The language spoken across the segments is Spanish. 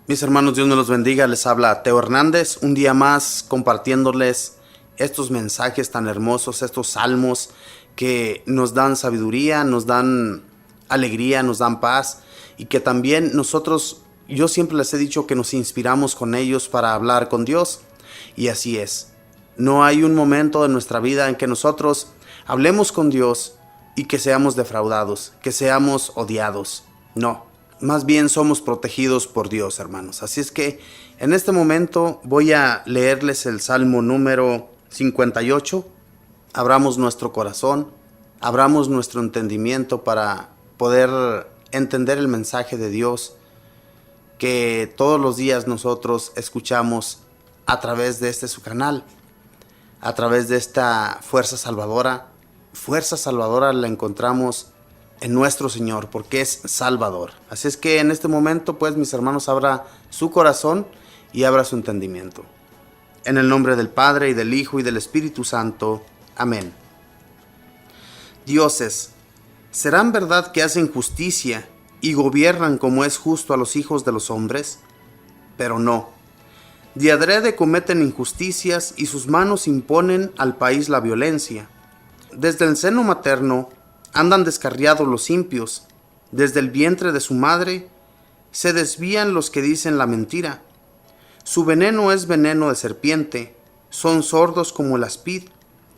Mis hermanos, Dios me los bendiga. Les habla Teo Hernández, un día más compartiéndoles estos mensajes tan hermosos, estos salmos que nos dan sabiduría, nos dan alegría, nos dan paz y que también nosotros, yo siempre les he dicho que nos inspiramos con ellos para hablar con Dios, y así es. No hay un momento de nuestra vida en que nosotros hablemos con Dios y que seamos defraudados, que seamos odiados. No. Más bien somos protegidos por Dios, hermanos. Así es que en este momento voy a leerles el Salmo número 58. Abramos nuestro corazón, abramos nuestro entendimiento para poder entender el mensaje de Dios que todos los días nosotros escuchamos a través de su canal, a través de esta fuerza salvadora. Fuerza salvadora la encontramos en nuestro Señor, porque es Salvador. Así es que en este momento, pues, mis hermanos, abra su corazón y abra su entendimiento. En el nombre del Padre, y del Hijo, y del Espíritu Santo. Amén. Dioses, ¿serán verdad que hacen justicia y gobiernan como es justo a los hijos de los hombres? Pero no. De adrede cometen injusticias y sus manos imponen al país la violencia. Desde el seno materno andan descarriados los impios, desde el vientre de su madre se desvían los que dicen la mentira. Su veneno es veneno de serpiente, son sordos como el aspid,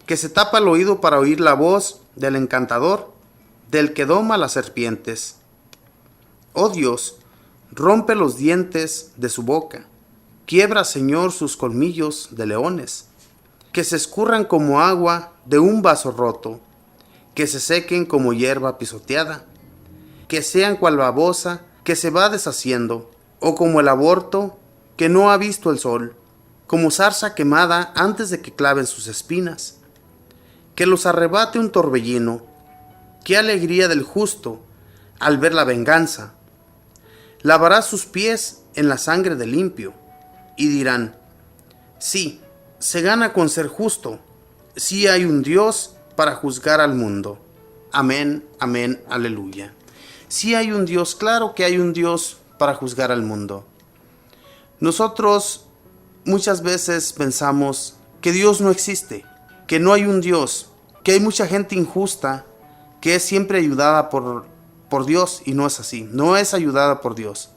que se tapa el oído para oír la voz del encantador, del que doma las serpientes. Oh Dios, rompe los dientes de su boca, quiebra, Señor, sus colmillos de leones, que se escurran como agua de un vaso roto, que se sequen como hierba pisoteada, que sean cual babosa que se va deshaciendo, o como el aborto que no ha visto el sol, como zarza quemada antes de que claven sus espinas. Que los arrebate un torbellino, qué alegría del justo al ver la venganza. Lavará sus pies en la sangre del limpio, y dirán, sí, se gana con ser justo, sí hay un Dios para juzgar al mundo. Amén, amén, aleluya. Sí hay un Dios, claro que hay un Dios para juzgar al mundo. Nosotros muchas veces pensamos que Dios no existe, que no hay un Dios, que hay mucha gente injusta que es siempre ayudada por Dios, y no es así, no es ayudada por Dios.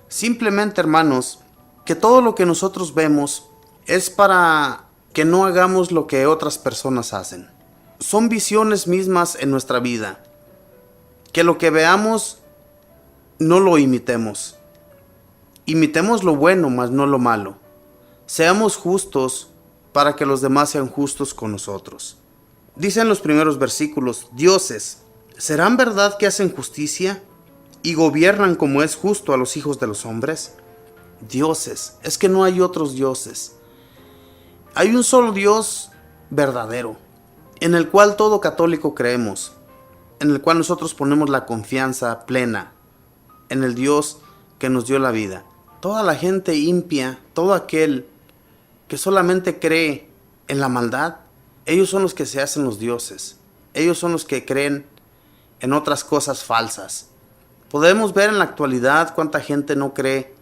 Simplemente, hermanos, que todo lo que nosotros vemos es para que no hagamos lo que otras personas hacen. Son visiones mismas en nuestra vida. Que lo que veamos no lo imitemos. Imitemos lo bueno, mas no lo malo. Seamos justos para que los demás sean justos con nosotros. Dicen los primeros versículos, dioses, ¿serán verdad que hacen justicia y gobiernan como es justo a los hijos de los hombres? Dioses, es que no hay otros dioses. Hay un solo Dios verdadero, en el cual todo católico creemos, en el cual nosotros ponemos la confianza plena, en el Dios que nos dio la vida. Toda la gente impía, todo aquel que solamente cree en la maldad, ellos son los que se hacen los dioses. Ellos son los que creen en otras cosas falsas. Podemos ver en la actualidad cuánta gente no cree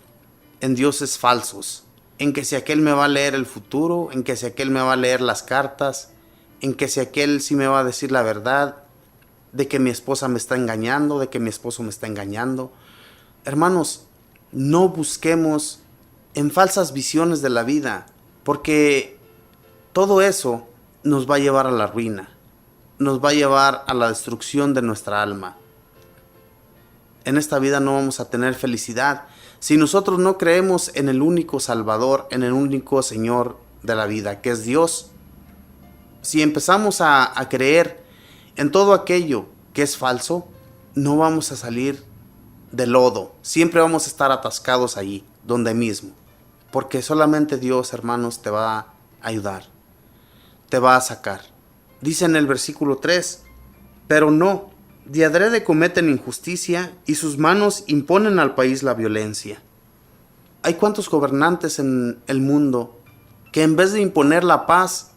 en dioses falsos, en que si aquel me va a leer el futuro, en que si aquel me va a leer las cartas, en que si aquel sí me va a decir la verdad, de que mi esposa me está engañando, de que mi esposo me está engañando. Hermanos, no busquemos en falsas visiones de la vida, porque todo eso nos va a llevar a la ruina, nos va a llevar a la destrucción de nuestra alma. En esta vida no vamos a tener felicidad si nosotros no creemos en el único Salvador, en el único Señor de la vida, que es Dios. Si empezamos a creer en todo aquello que es falso, no vamos a salir del lodo. Siempre vamos a estar atascados allí, donde mismo. Porque solamente Dios, hermanos, te va a ayudar, te va a sacar. Dice en el versículo 3, pero no, de adrede cometen injusticia y sus manos imponen al país la violencia. Hay cuantos gobernantes en el mundo que en vez de imponer la paz,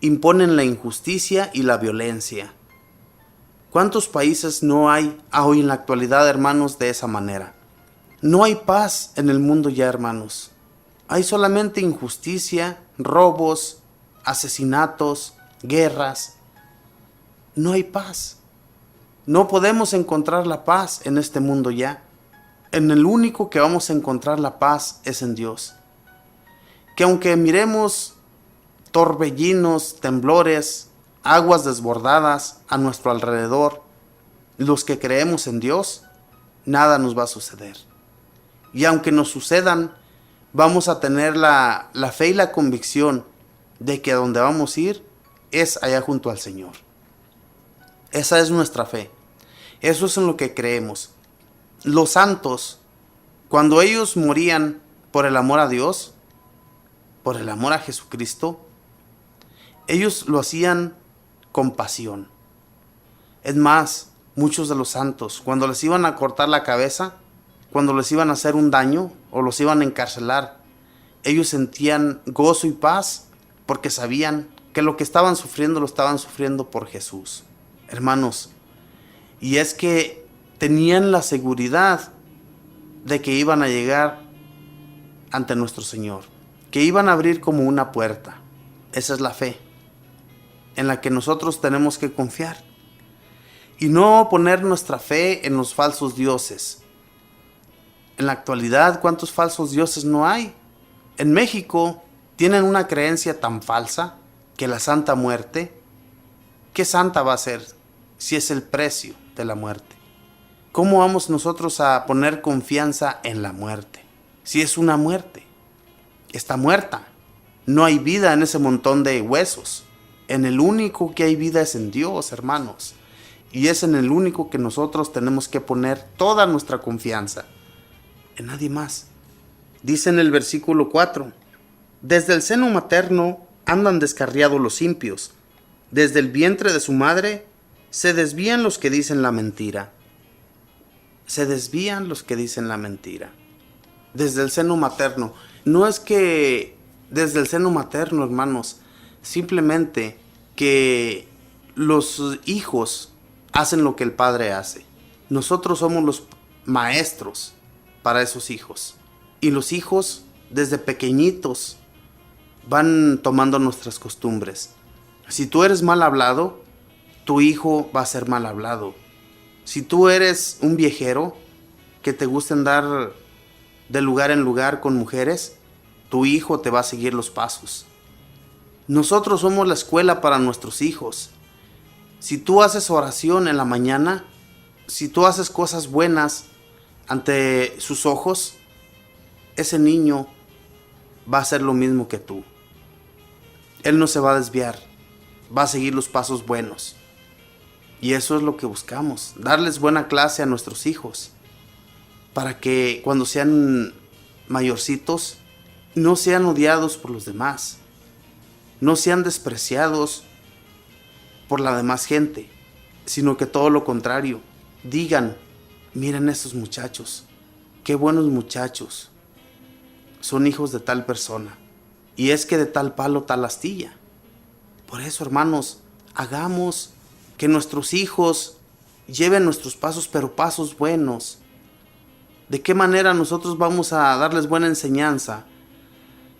imponen la injusticia y la violencia. ¿Cuántos países no hay hoy en la actualidad, hermanos, de esa manera? No hay paz en el mundo ya, hermanos. Hay solamente injusticia, robos, asesinatos, guerras. No hay paz. No podemos encontrar la paz en este mundo ya. En el único que vamos a encontrar la paz es en Dios. Que aunque miremos torbellinos, temblores, aguas desbordadas a nuestro alrededor, los que creemos en Dios, nada nos va a suceder. Y aunque nos sucedan, vamos a tener la fe y la convicción de que a donde vamos a ir es allá junto al Señor. Esa es nuestra fe. Eso es en lo que creemos. Los santos, cuando ellos morían por el amor a Dios, por el amor a Jesucristo, ellos lo hacían con pasión. Es más, muchos de los santos, cuando les iban a cortar la cabeza, cuando les iban a hacer un daño o los iban a encarcelar, ellos sentían gozo y paz porque sabían que lo que estaban sufriendo lo estaban sufriendo por Jesús. Hermanos, y es que tenían la seguridad de que iban a llegar ante nuestro Señor, que iban a abrir como una puerta. Esa es la fe en la que nosotros tenemos que confiar y no poner nuestra fe en los falsos dioses. En la actualidad, ¿cuántos falsos dioses no hay? En México tienen una creencia tan falsa que la Santa Muerte, ¿qué santa va a ser si es el precio de la muerte? ¿Cómo vamos nosotros a poner confianza en la muerte? Si es una muerte, está muerta. No hay vida en ese montón de huesos. En el único que hay vida es en Dios, hermanos. Y es en el único que nosotros tenemos que poner toda nuestra confianza. En nadie más. Dice en el versículo 4, desde el seno materno andan descarriados los impios, desde el vientre de su madre se desvían los que dicen la mentira. Se desvían los que dicen la mentira. Desde el seno materno. No es que desde el seno materno, hermanos, simplemente que los hijos hacen lo que el padre hace. Nosotros somos los maestros para esos hijos. Y los hijos, desde pequeñitos, van tomando nuestras costumbres. Si tú eres mal hablado, tu hijo va a ser mal hablado. Si tú eres un viejero que te gusta andar de lugar en lugar con mujeres, tu hijo te va a seguir los pasos. Nosotros somos la escuela para nuestros hijos. Si tú haces oración en la mañana, si tú haces cosas buenas ante sus ojos, ese niño va a hacer lo mismo que tú. Él no se va a desviar, va a seguir los pasos buenos. Y eso es lo que buscamos, darles buena clase a nuestros hijos, para que cuando sean mayorcitos, no sean odiados por los demás, no sean despreciados por la demás gente, sino que todo lo contrario, digan, miren estos muchachos, qué buenos muchachos, son hijos de tal persona, y es que de tal palo tal astilla. Por eso, hermanos, hagamos que nuestros hijos lleven nuestros pasos, pero pasos buenos. ¿De qué manera nosotros vamos a darles buena enseñanza?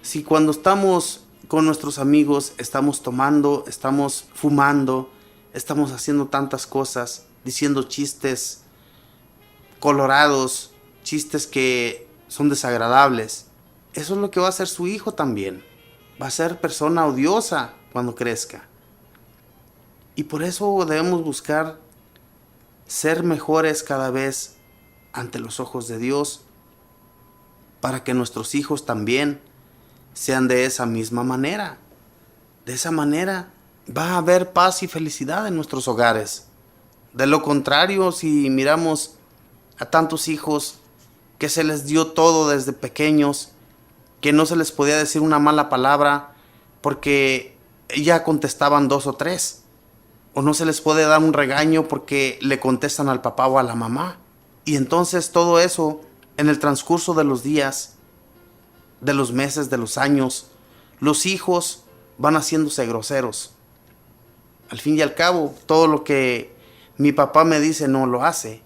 Si cuando estamos con nuestros amigos estamos tomando, estamos fumando, estamos haciendo tantas cosas, diciendo chistes colorados, chistes que son desagradables, eso es lo que va a hacer su hijo también. Va a ser persona odiosa cuando crezca. Y por eso debemos buscar ser mejores cada vez ante los ojos de Dios, para que nuestros hijos también sean de esa misma manera. De esa manera va a haber paz y felicidad en nuestros hogares. De lo contrario, si miramos a tantos hijos que se les dio todo desde pequeños, que no se les podía decir una mala palabra porque ya contestaban 2 o 3, o no se les puede dar un regaño porque le contestan al papá o a la mamá. Y entonces todo eso, en el transcurso de los días, de los meses, de los años, los hijos van haciéndose groseros. Al fin y al cabo, todo lo que mi papá me dice no lo hace.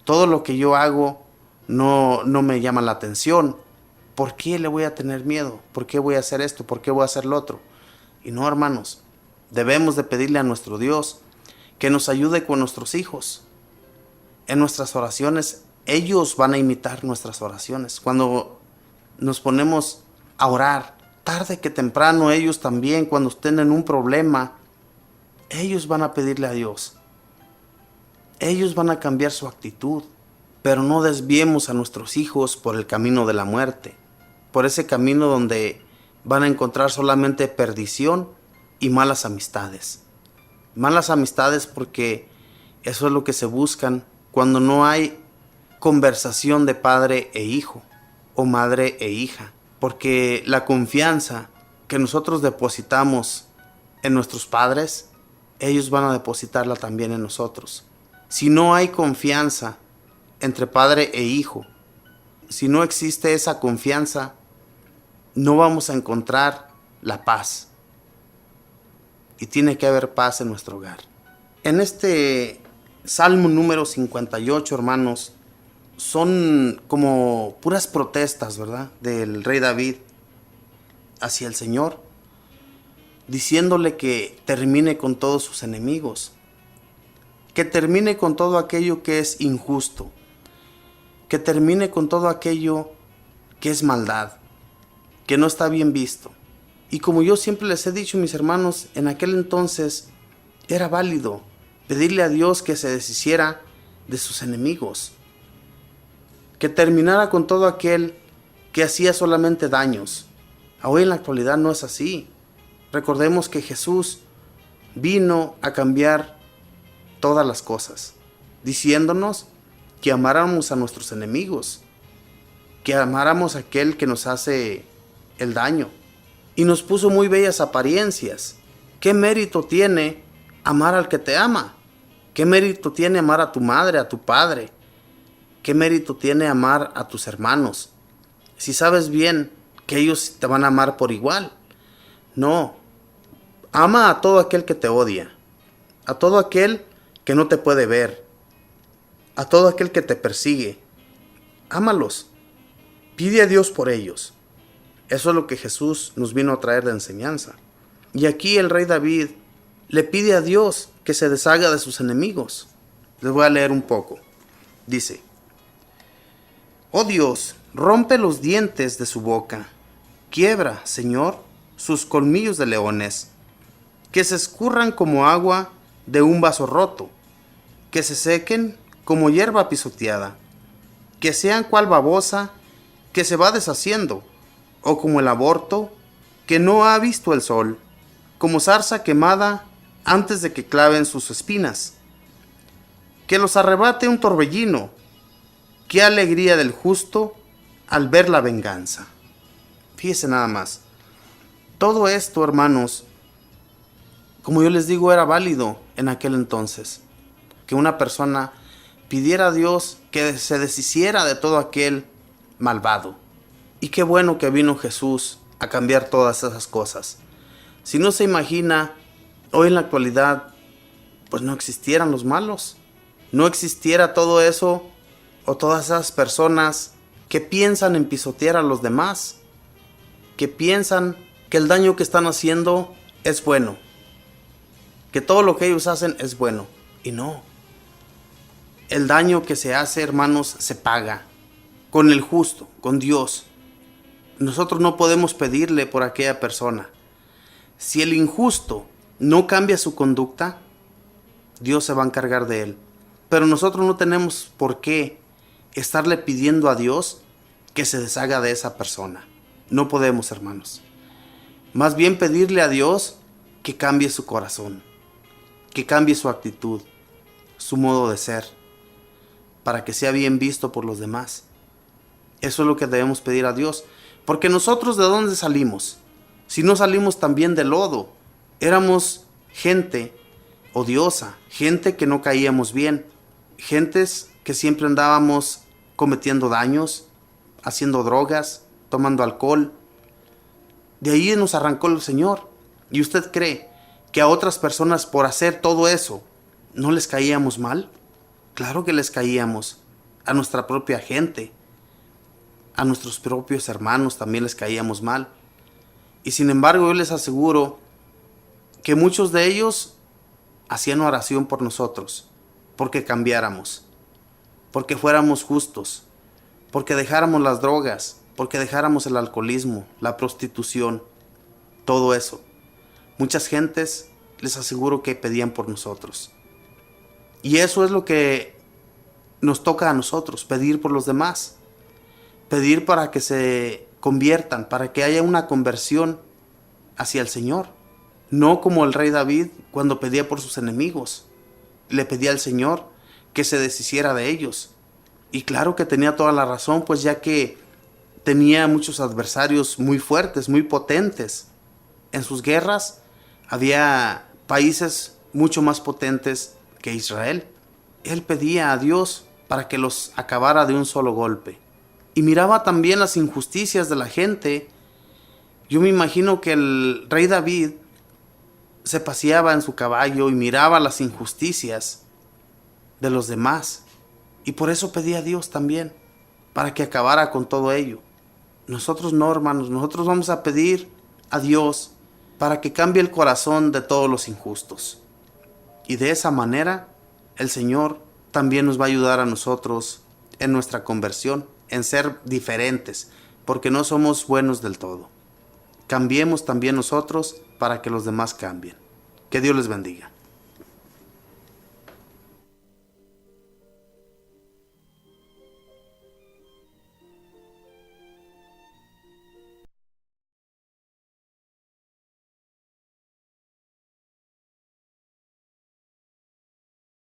Todo lo que yo hago no me llama la atención. ¿Por qué le voy a tener miedo? ¿Por qué voy a hacer esto? ¿Por qué voy a hacer lo otro? Y no, hermanos, debemos de pedirle a nuestro Dios que nos ayude con nuestros hijos. En nuestras oraciones, ellos van a imitar nuestras oraciones. Cuando nos ponemos a orar, tarde que temprano, ellos también, cuando estén en un problema, ellos van a pedirle a Dios. Ellos van a cambiar su actitud, pero no desviemos a nuestros hijos por el camino de la muerte, por ese camino donde van a encontrar solamente perdición y malas amistades. Malas amistades porque eso es lo que se buscan cuando no hay conversación de padre e hijo o madre e hija, porque la confianza que nosotros depositamos en nuestros padres, ellos van a depositarla también en nosotros. Si no hay confianza entre padre e hijo, si no existe esa confianza, no vamos a encontrar la paz. Y tiene que haber paz en nuestro hogar. En este Salmo número 58, hermanos, son como puras protestas, ¿verdad?, del rey David hacia el Señor, diciéndole que termine con todos sus enemigos, que termine con todo aquello que es injusto, que termine con todo aquello que es maldad, que no está bien visto. Y como yo siempre les he dicho, mis hermanos, en aquel entonces era válido pedirle a Dios que se deshiciera de sus enemigos, que terminara con todo aquel que hacía solamente daños. Hoy en la actualidad no es así. Recordemos que Jesús vino a cambiar todas las cosas, diciéndonos que amáramos a nuestros enemigos, que amáramos a aquel que nos hace el daño. Y nos puso muy bellas apariencias. ¿Qué mérito tiene amar al que te ama? ¿Qué mérito tiene amar a tu madre, a tu padre? ¿Qué mérito tiene amar a tus hermanos? Si sabes bien que ellos te van a amar por igual. No. Ama a todo aquel que te odia, a todo aquel que no te puede ver, a todo aquel que te persigue. Ámalos. Pide a Dios por ellos. Eso es lo que Jesús nos vino a traer de enseñanza. Y aquí el rey David le pide a Dios que se deshaga de sus enemigos. Les voy a leer un poco. Dice: Oh Dios, rompe los dientes de su boca. Quiebra, Señor, sus colmillos de leones. Que se escurran como agua de un vaso roto. Que se sequen como hierba pisoteada. Que sean cual babosa que se va deshaciendo, o como el aborto que no ha visto el sol, como zarza quemada antes de que claven sus espinas. Que los arrebate un torbellino. Qué alegría del justo al ver la venganza. Fíjese nada más. Todo esto, hermanos, como yo les digo, era válido en aquel entonces. Que una persona pidiera a Dios que se deshiciera de todo aquel malvado. Y qué bueno que vino Jesús a cambiar todas esas cosas. Si no se imagina, hoy en la actualidad, pues no existieran los malos. No existiera todo eso o todas esas personas que piensan en pisotear a los demás, que piensan que el daño que están haciendo es bueno, que todo lo que ellos hacen es bueno. Y no. El daño que se hace, hermanos, se paga con el justo, con Dios. Nosotros no podemos pedirle por aquella persona. Si el injusto no cambia su conducta, Dios se va a encargar de él. Pero nosotros no tenemos por qué estarle pidiendo a Dios que se deshaga de esa persona. No podemos, hermanos. Más bien pedirle a Dios que cambie su corazón, que cambie su actitud, su modo de ser, para que sea bien visto por los demás. Eso es lo que debemos pedir a Dios. Porque nosotros, ¿de dónde salimos? Si no salimos también del lodo. Éramos gente odiosa, gente que no caíamos bien, gentes que siempre andábamos cometiendo daños, haciendo drogas, tomando alcohol. De ahí nos arrancó el Señor. ¿Y usted cree que a otras personas por hacer todo eso no les caíamos mal? Claro que les caíamos. a nuestra propia gente, a nuestros propios hermanos también les caíamos mal. Y sin embargo, yo les aseguro que muchos de ellos hacían oración por nosotros, porque cambiáramos, porque fuéramos justos, porque dejáramos las drogas, porque dejáramos el alcoholismo, la prostitución, todo eso. Muchas gentes, les aseguro que pedían por nosotros. Y eso es lo que nos toca a nosotros, pedir por los demás, pedir para que se conviertan, para que haya una conversión hacia el Señor. No como el rey David cuando pedía por sus enemigos. Le pedía al Señor que se deshiciera de ellos. Y claro que tenía toda la razón, pues ya que tenía muchos adversarios muy fuertes, muy potentes. En sus guerras había países mucho más potentes que Israel. Él pedía a Dios para que los acabara de un solo golpe. Y miraba también las injusticias de la gente. Yo me imagino que el rey David se paseaba en su caballo y miraba las injusticias de los demás. Y por eso pedía a Dios también, para que acabara con todo ello. Nosotros no, hermanos, nosotros vamos a pedir a Dios para que cambie el corazón de todos los injustos. Y de esa manera, el Señor también nos va a ayudar a nosotros en nuestra conversión, en ser diferentes, porque no somos buenos del todo. Cambiemos también nosotros para que los demás cambien. Que Dios les bendiga.